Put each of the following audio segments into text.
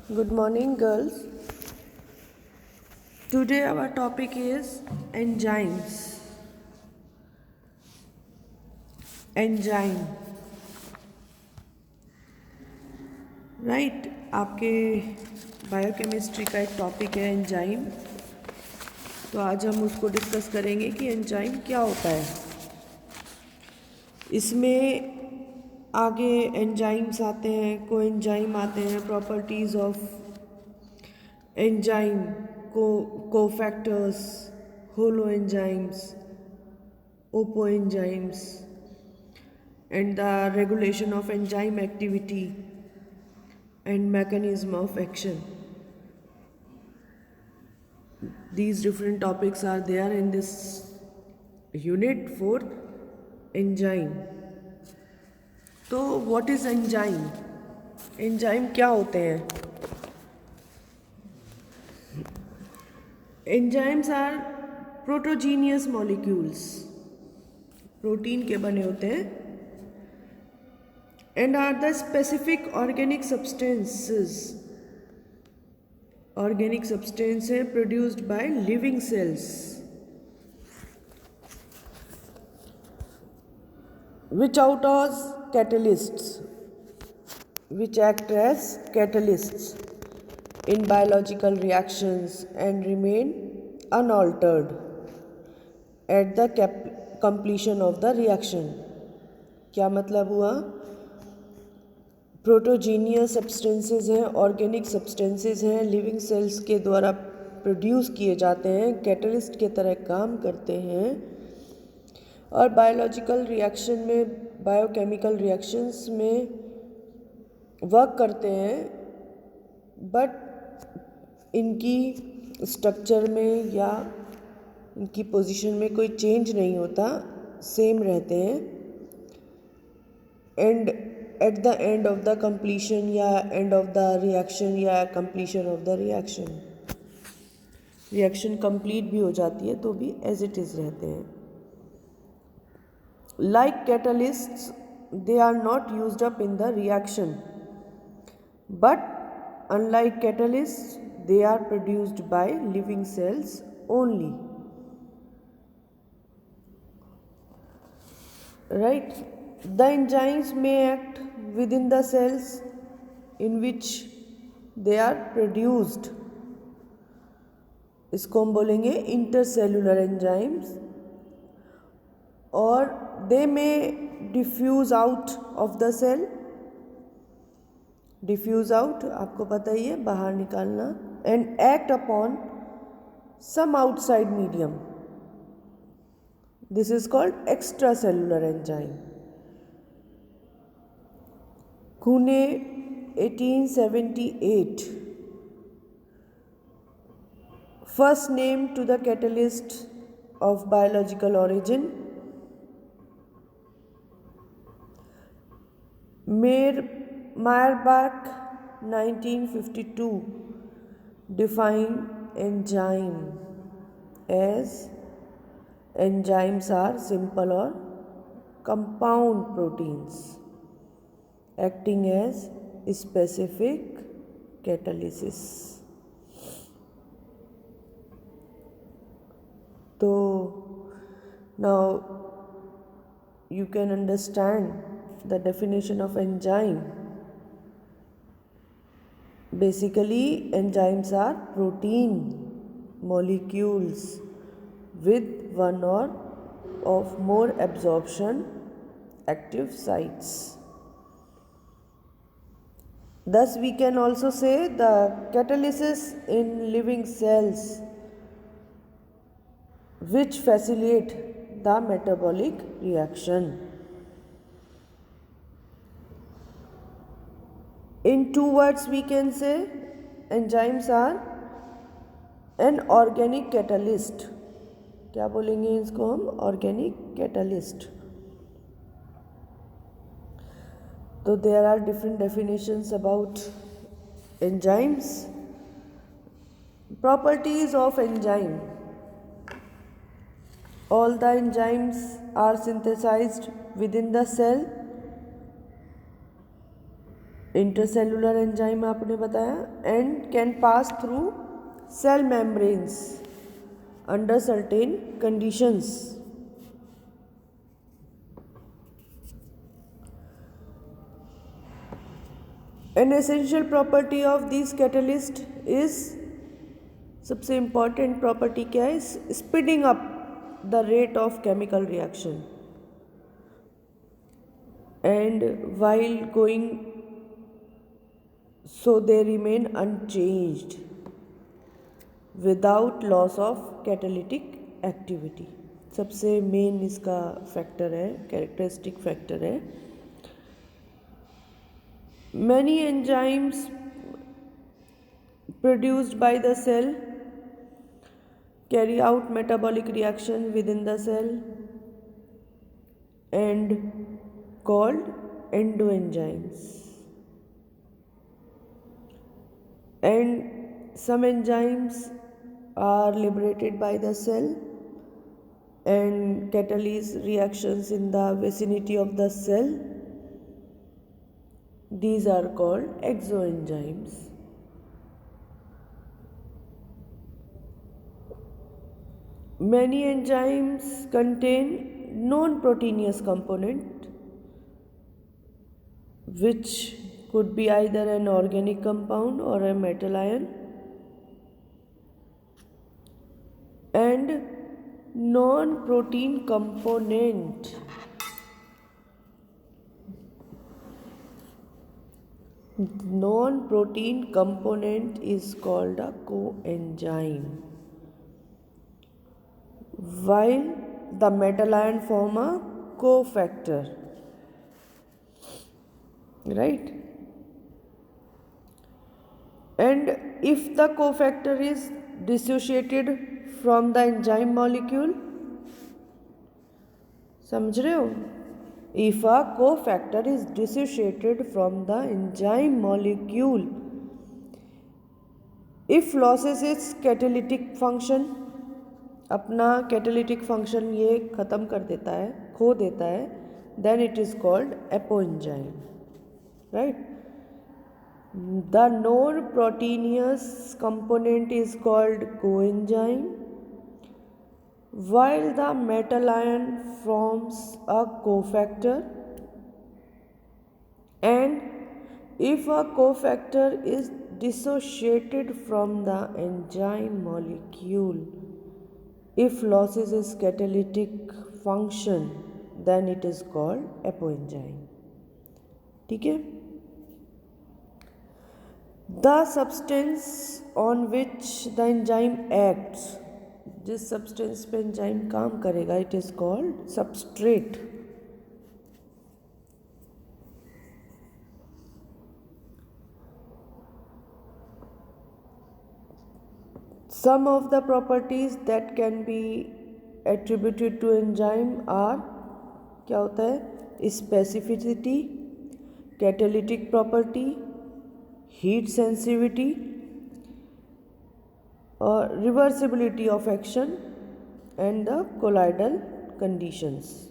Good morning, girls. Today our topic is enzymes. Enzyme right आपके biochemistry का एक topic है एंजाइम। तो आज हम उसको डिस्कस करेंगे कि एंजाइम क्या होता है। इसमें आगे एंजाइम्स आते हैं, कोएंजाइम आते हैं, properties of enzyme, cofactors, holoenzymes, apoenzymes and the regulation of enzyme activity and mechanism of action. These different topics are there in this unit 4 enzyme. तो what is enzyme? enzyme क्या होते हैं? enzymes are proteogenous molecules, protein के बने होते हैं, and are the specific organic substances हैं produced by living cells which act as catalysts in biological reactions and remain unaltered at the completion of the reaction. क्या मतलब हुआ? प्रोटोजीनियस substances हैं, organic substances हैं, लिविंग सेल्स के द्वारा produce किए जाते हैं, कैटलिस्ट के तरह काम करते हैं और बायोलॉजिकल रिएक्शन में, बायोकेमिकल रिएक्शंस में वर्क करते हैं, बट इनकी स्ट्रक्चर में या इनकी पोजीशन में कोई चेंज नहीं होता, सेम रहते हैं। And at the end of the completion या एंड ऑफ द रिएक्शन या completion of the reaction complete भी हो जाती है तो भी एज इट इज़ रहते हैं। Like catalysts they are not used up in the reaction, but unlike catalysts they are produced by living cells only. Right, the enzymes may act within the cells in which they are produced. इसको हम बोलेंगे intercellular enzymes. और they may diffuse out of the cell, diffuse out आपको पता ही है, बाहर निकालना, and act upon some outside medium. This is called extracellular enzyme. Kuhne 1878 first name to the catalyst of biological origin. Meyerbeck 1952 defined enzyme as enzymes are simple or compound proteins acting as specific catalysis. So now you can understand the definition of enzyme. Basically, enzymes are protein molecules with one or of more absorption active sites. Thus, we can also say the catalysis in living cells which facilitate the metabolic reaction. In two words, we can say enzymes are an organic catalyst. क्या बोलेंगे इसको हम? Organic catalyst. So there are different definitions about enzymes. Properties of enzyme. All the enzymes are synthesized within the cell intercellular enzyme आपने बताया, and can pass through cell membranes under certain conditions. An essential property of these catalyst is, सबसे important property क्या है, speeding up the rate of chemical reaction, and while going so they remain unchanged without loss of catalytic activity. सबसे main इसका factor है, characteristic factor है. Many enzymes produced by the cell carry out metabolic reaction within the cell and called endoenzymes. And some enzymes are liberated by the cell and catalyze reactions in the vicinity of the cell. These are called exoenzymes. Many enzymes contain non-proteinous component, which could be either an organic compound or a metal ion, and non-protein component is called a coenzyme, while the metal ion form a cofactor, right? And if the cofactor is dissociated from the enzyme molecule, समझ रहे हो? If a cofactor is dissociated from the enzyme molecule, if loses its catalytic function, अपना catalytic function ये ख़त्म कर देता है, खो देता है, then it is called apoenzyme, right? The non-proteinous component is called coenzyme, while the metal ion forms a cofactor, and if a cofactor is dissociated from the enzyme molecule, if loses its catalytic function, then it is called apoenzyme. ठीक है? The substance on which the enzyme acts, जिस substance पे enzyme काम करेगा, it is called substrate. Some of the properties that can be attributed to enzyme are, क्या होता है, specificity, catalytic property, heat sensitivity और reversibility of action and the colloidal conditions.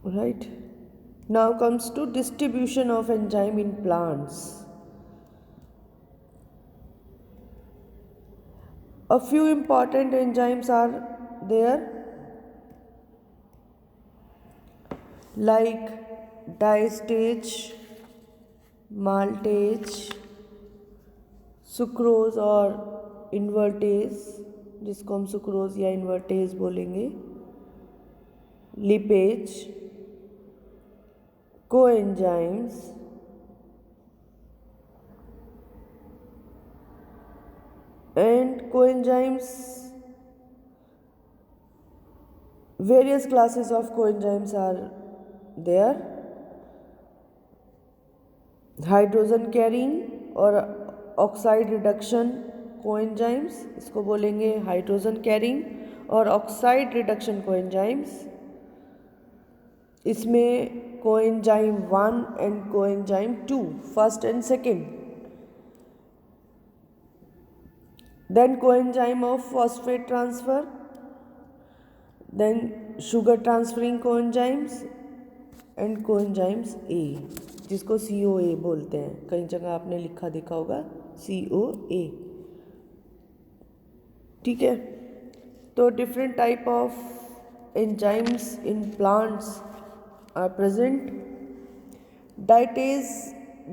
Right. Now comes to distribution of enzyme in plants. A few important enzymes are there, like diastase, maltase, sucrose और invertase, जिसको हम sucrose या invertase बोलेंगे, lipase, coenzymes, and coenzymes, various classes of coenzymes are there. Hydrogen carrying और oxide reduction coenzymes, इसको बोलेंगे hydrogen carrying और oxide reduction coenzymes. इसमें coenzyme 1 and coenzyme 2, first and second. Then coenzyme of phosphate transfer, then sugar transferring coenzymes and coenzymes A, जिसको CoA बोलते हैं। कई जगह आपने लिखा देखा होगा CoA। ठीक है, तो different type of enzymes in plants are present.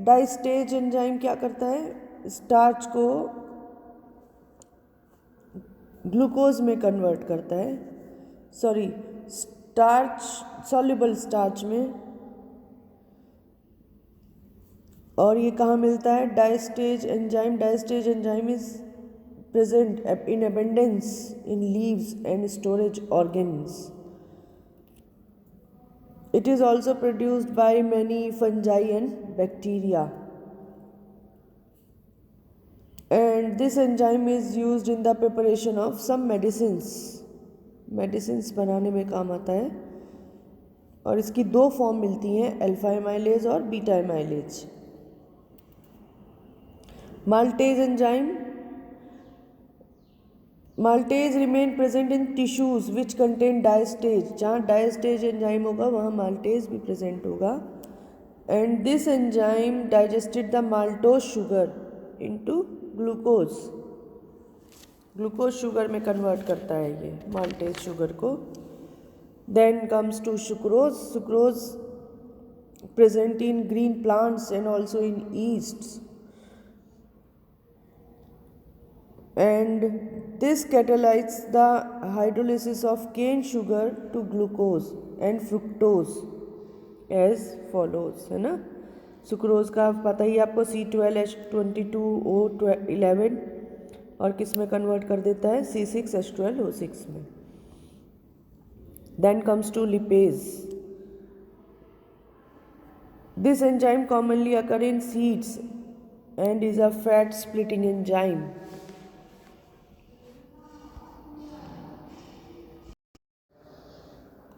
Diastase enzyme क्या करता है? स्टार्च को ग्लूकोज में कन्वर्ट करता है, सॉरी स्टार्च सॉल्युबल स्टार्च में। और ये कहाँ मिलता है? Diastase enzyme is present in abundance in leaves and storage organs. It is also produced by many fungi and bacteria. And this enzyme is used in the preparation of some medicines. Medicines बनाने में काम आता है। और इसकी दो form मिलती हैं, अल्फा एमाइलेज और beta amylase. Maltase remain present in tissues which contain diastase. जहाँ diastase एंजाइम होगा वहाँ maltase भी present होगा। And this enzyme digested the maltose sugar into glucose. Glucose sugar में कन्वर्ट करता है ये maltase शुगर को। Then comes to sucrose. Sucrose present in green plants and also in yeasts. And this catalyzes the hydrolysis of cane sugar to glucose and fructose as follows, है ना। Sucrose का पता ही आपको C12H22O11 और किस में convert कर देता है? C6H12O6 में। Then comes to lipase. This enzyme commonly occur in seeds and is a fat splitting enzyme.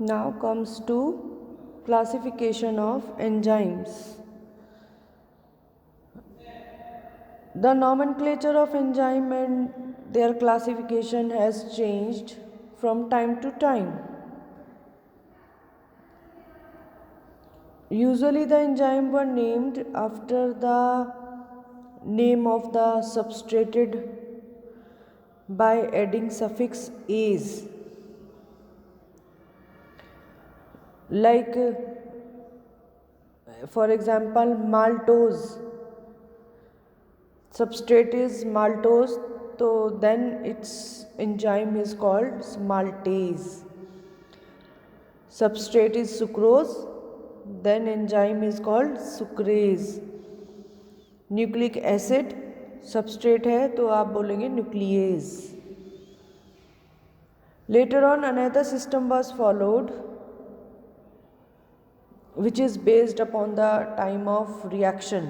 Now comes to classification of enzymes. The nomenclature of enzyme and their classification has changed from time to time. Usually the enzymes were named after the name of the substrated by adding suffix "ase". Like for example, maltose, substrate is maltose, so then its enzyme is called maltase. Substrate is sucrose, then enzyme is called sucrase. Nucleic acid substrate है तो आप बोलेंगे nuclease. Later on another system was followed which is based upon the type of reaction,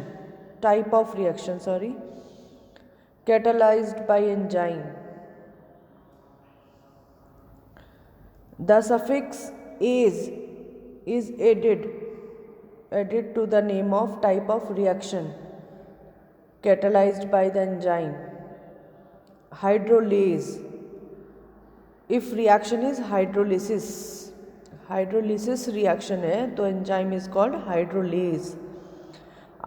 catalyzed by enzyme. The suffix "ase" is added to the name of type of reaction catalyzed by the enzyme. Hydrolase, if reaction is hydrolysis reaction है तो enzyme is called hydrolase.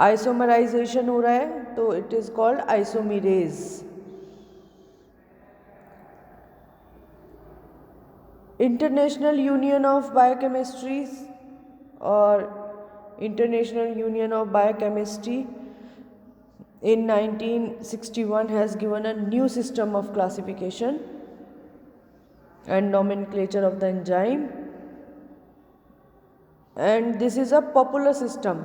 Isomerisation हो रहा है तो it is called isomerase. International union of biochemistry और international union of biochemistry in 1961 has given a new system of classification and nomenclature of the enzyme, and this is a popular system,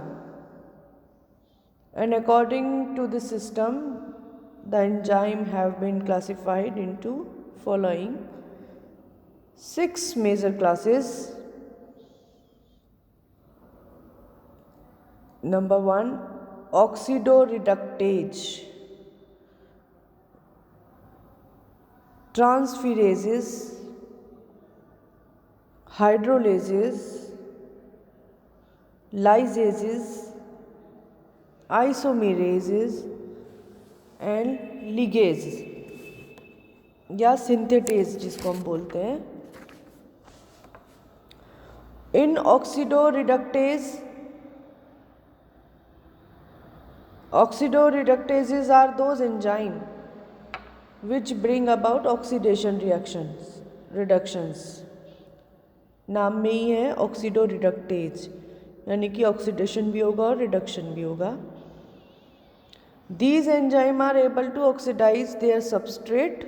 and according to this system the enzyme have been classified into following 6 major classes. Number 1, oxidoreductase, transferases, hydrolases, lysases, isomerases and ligases या synthetase जिसको हम बोलते हैं। In oxidoreductases are those enzymes which bring about oxidation reductions. नाम में ही है ऑक्सीडोरिडक्टेज, यानी कि ऑक्सीडेशन भी होगा और रिडक्शन भी होगा. These enzymes are able to oxidize their substrate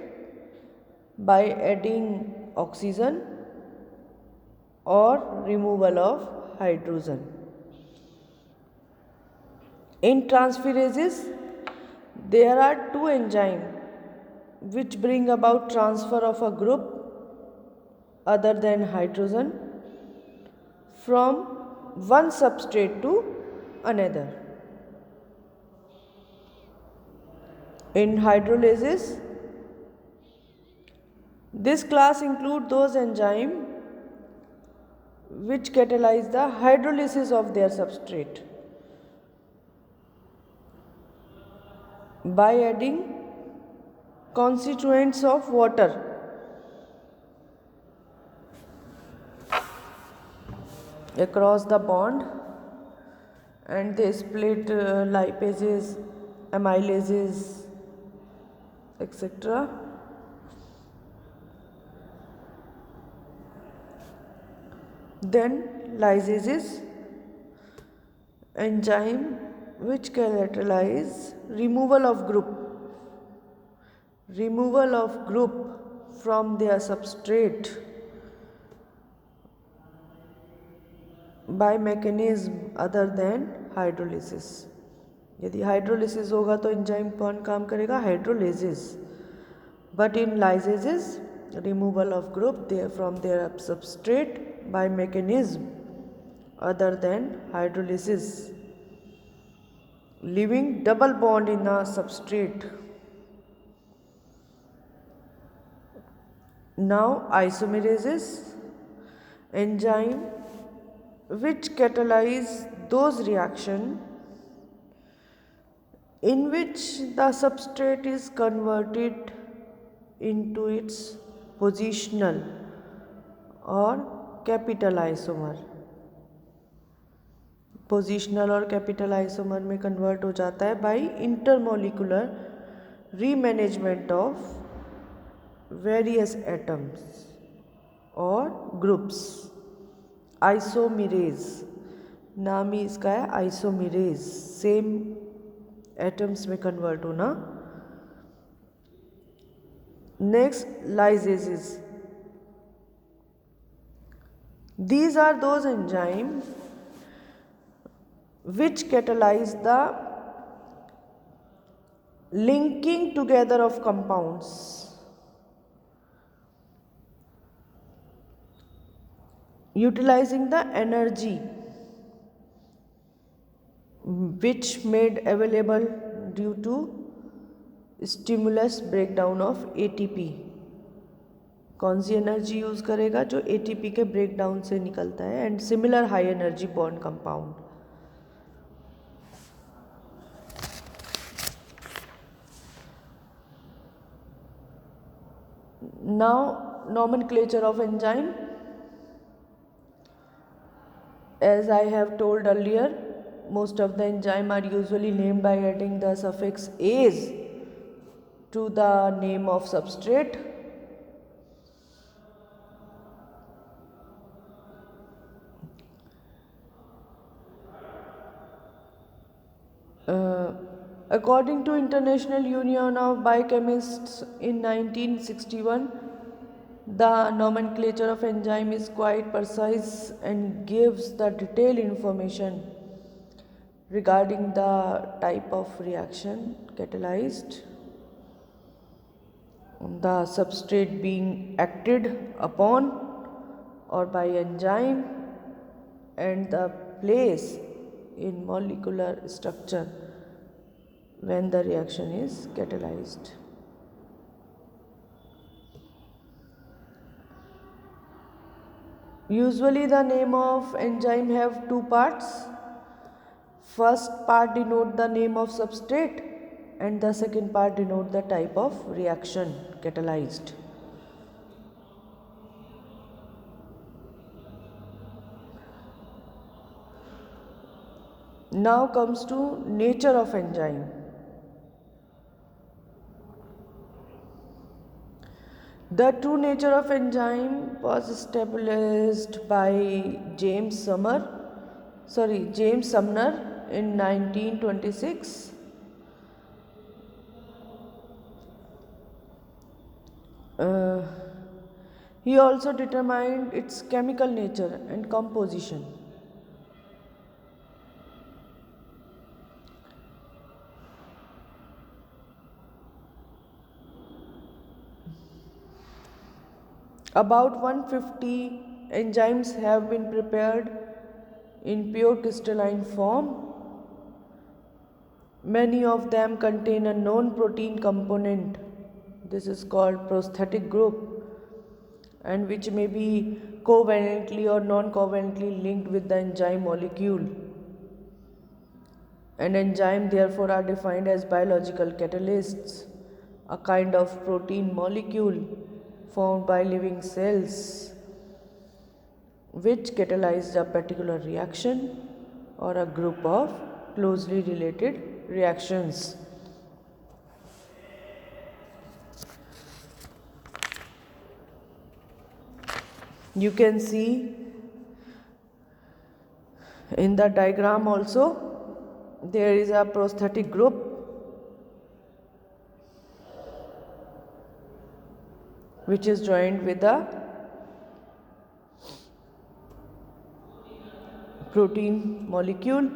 by adding oxygen or removal of hydrogen. In transferases, there are two enzymes which bring about transfer of a group other than hydrogen from one substrate to another. In hydrolases, this class includes those enzymes which catalyze the hydrolysis of their substrate by adding constituents of water across the bond, and they split lipases, amylases, etc. Then lysases, enzyme which catalyze removal of group from their substrate by mechanism other than hydrolysis. यदि hydrolysis होगा तो enzyme कौन काम करेगा? Hydrolases. But in lyases removal of group from their substrate by mechanism other than hydrolysis, leaving double bond in a substrate. Now isomerases, enzyme which catalyze those reactions in which the substrate is converted into its positional or capital isomer. Positional और capital isomer में convert हो जाता है by intermolecular rearrangement of various atoms और groups. Isomerase, नाम ही इसका है आइसोमेरेज, सेम एटम्स में कन्वर्ट होना. Next lyases. These are those enzymes which catalyze the linking together of compounds utilizing the energy which made available due to stimulus breakdown of ATP. कौन सी energy use करेगा? जो ATP के breakdown से निकलता है. And similar high energy bond compound. Now nomenclature of enzyme. As I have told earlier, most of the enzyme are usually named by adding the suffix "ase" to the name of substrate. According to International Union of Biochemists in 1961, the nomenclature of enzyme is quite precise and gives the detailed information regarding the type of reaction catalyzed, the substrate being acted upon or by enzyme, and the place in molecular structure when the reaction is catalyzed. Usually the name of enzyme have two parts. First part denote the name of substrate and the second part denote the type of reaction catalyzed. Now comes to nature of enzyme. The true nature of enzyme was established by James Sumner in 1926. Uh, he also determined its chemical nature and composition. About 150 enzymes have been prepared in pure crystalline form. Many of them contain a known protein component. This is called prosthetic group, and which may be covalently or non-covalently linked with the enzyme molecule. And enzymes therefore are defined as biological catalysts, a kind of protein molecule formed by living cells which catalyze a particular reaction or a group of closely related reactions. You can see in the diagram also there is a prosthetic group which is joined with the protein molecule,